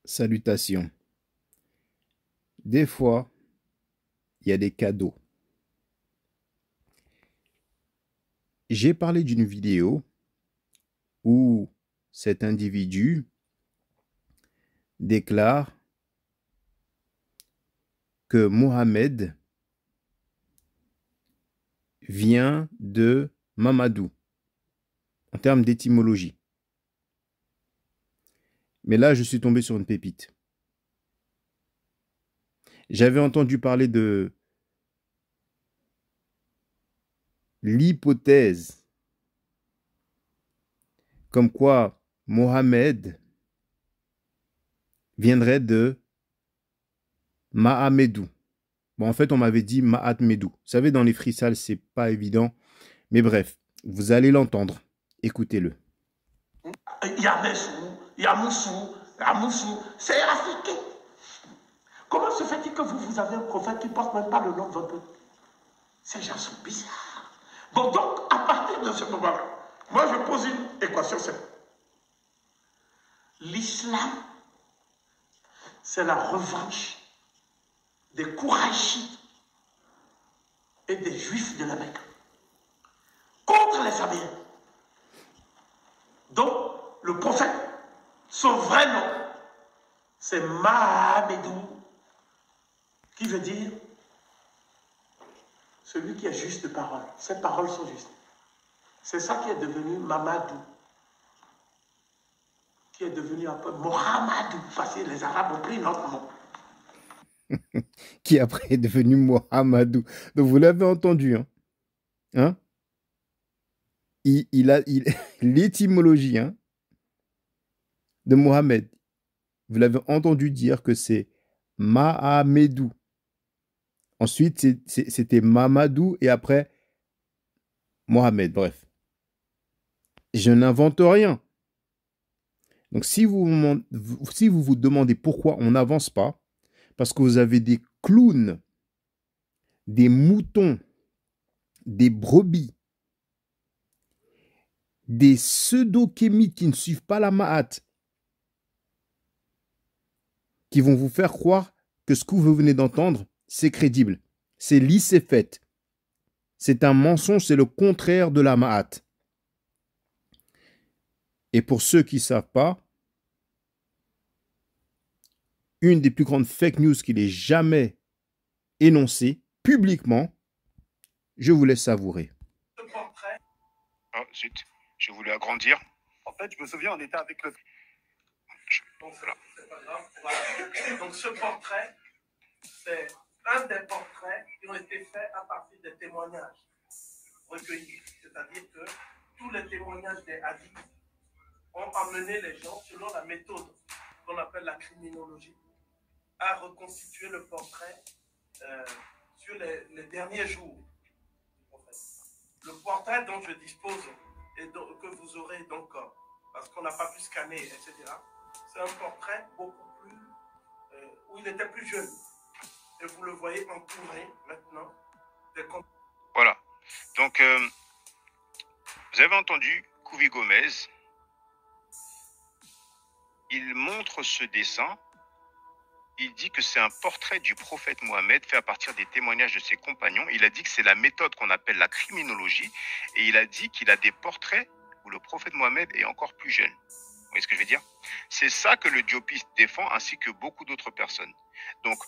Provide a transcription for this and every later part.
Salutations. Des fois, il y a des cadeaux. J'ai parlé d'une vidéo où cet individu déclare que Mohamed vient de Mamadou en termes d'étymologie. Mais là, je suis tombé sur une pépite. J'avais entendu parler de l'hypothèse comme quoi Mohamed viendrait de Mahamedou. Bon, en fait, on m'avait dit Mahatmedou. Vous savez, dans les freestyles, c'est pas évident. Mais bref, vous allez l'entendre. Écoutez-le. Yamesou, Yamoussou, Yamoussou, c'est africain. Comment se fait-il que vous avez un prophète qui ne porte même pas le nom de votre peuple? Ces gens sont bizarres. Bon, donc, à partir de ce moment-là, moi, je pose une équation simple. L'islam, c'est la revanche des Kourachites et des Juifs de la Mecque contre les Saméens. Donc, le prophète, son vrai nom, c'est Mahamedou, qui veut dire celui qui est juste de parole. Ses paroles sont justes. C'est ça qui est devenu Mamadou, qui est devenu un peu Mohamedou, parce que les Arabes ont pris notre nom. Qui après est devenu Mohamedou. Donc vous l'avez entendu, hein, hein? L'étymologie, hein, de Mohamed, vous l'avez entendu dire que c'est Mahamedou. Ensuite, c'était Mamadou et après Mohamed. Bref, je n'invente rien. Donc si vous vous demandez pourquoi on n'avance pas, parce que vous avez des clowns, des moutons, des brebis, des pseudo-kémites qui ne suivent pas la Ma'at, qui vont vous faire croire que ce que vous venez d'entendre, c'est crédible. C'est lissé fait. C'est un mensonge, c'est le contraire de la Ma'at. Et pour ceux qui ne savent pas, une des plus grandes fake news qu'il ait jamais énoncée publiquement, je vous laisse savourer. Ce portrait. Oh, zut, j'ai voulu agrandir. En fait, je me souviens, on était avec le. Donc, Voilà. c'est pas grave. Voilà. Donc, ce portrait, c'est un des portraits qui ont été faits à partir des témoignages recueillis. C'est-à-dire que tous les témoignages des hadiths ont amené les gens, selon la méthode qu'on appelle la criminologie, à reconstituer le portrait sur les derniers jours du prophète. Le portrait dont je dispose et que vous aurez donc, parce qu'on n'a pas pu scanner, etc., c'est un portrait beaucoup plus, où il était plus jeune. Et vous le voyez entouré maintenant des... Voilà. Donc, vous avez entendu Kouvi Gomez. Il montre ce dessin. Il dit que c'est un portrait du prophète Mohammed fait à partir des témoignages de ses compagnons. Il a dit que c'est la méthode qu'on appelle la criminologie. Et il a dit qu'il a des portraits où le prophète Mohammed est encore plus jeune. Vous voyez ce que je veux dire? C'est ça que le diopiste défend, ainsi que beaucoup d'autres personnes. Donc,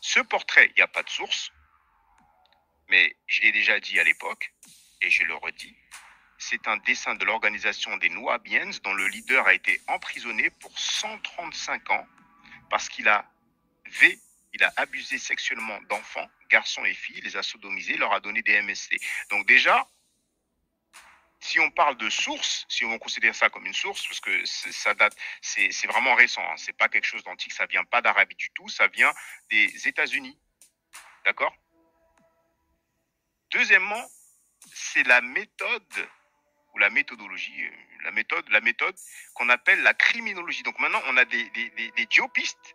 ce portrait, il n'y a pas de source. Mais je l'ai déjà dit à l'époque, et je le redis, c'est un dessin de l'organisation des Nouabiennes dont le leader a été emprisonné pour 135 ans parce qu'il a abusé sexuellement d'enfants, garçons et filles, les a sodomisés, leur a donné des MST. Donc déjà, si on parle de source, si on considère ça comme une source, parce que ça date, c'est vraiment récent, hein, c'est pas quelque chose d'antique, ça vient pas d'Arabie du tout, ça vient des États-Unis, d'accord? Deuxièmement, c'est la méthode ou la méthodologie, la méthode qu'on appelle la criminologie. Donc maintenant, on a des diopistes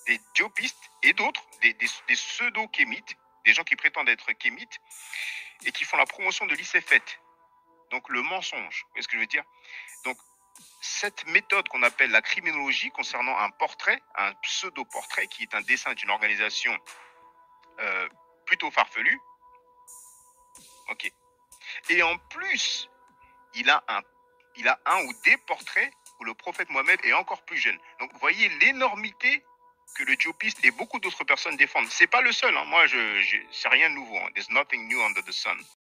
et d'autres, des pseudo-kémites, des gens qui prétendent être kémites et qui font la promotion de l'ICFET. Donc le mensonge, vous voyez ce que je veux dire? Donc cette méthode qu'on appelle la criminologie concernant un portrait, un pseudo-portrait qui est un dessin d'une organisation plutôt farfelue. Ok. Et en plus, il a un ou des portraits où le prophète Mohammed est encore plus jeune. Donc vous voyez l'énormité que le diopiste et beaucoup d'autres personnes défendent. C'est pas le seul, hein. Moi, c'est rien de nouveau. Hein. There's nothing new under the sun.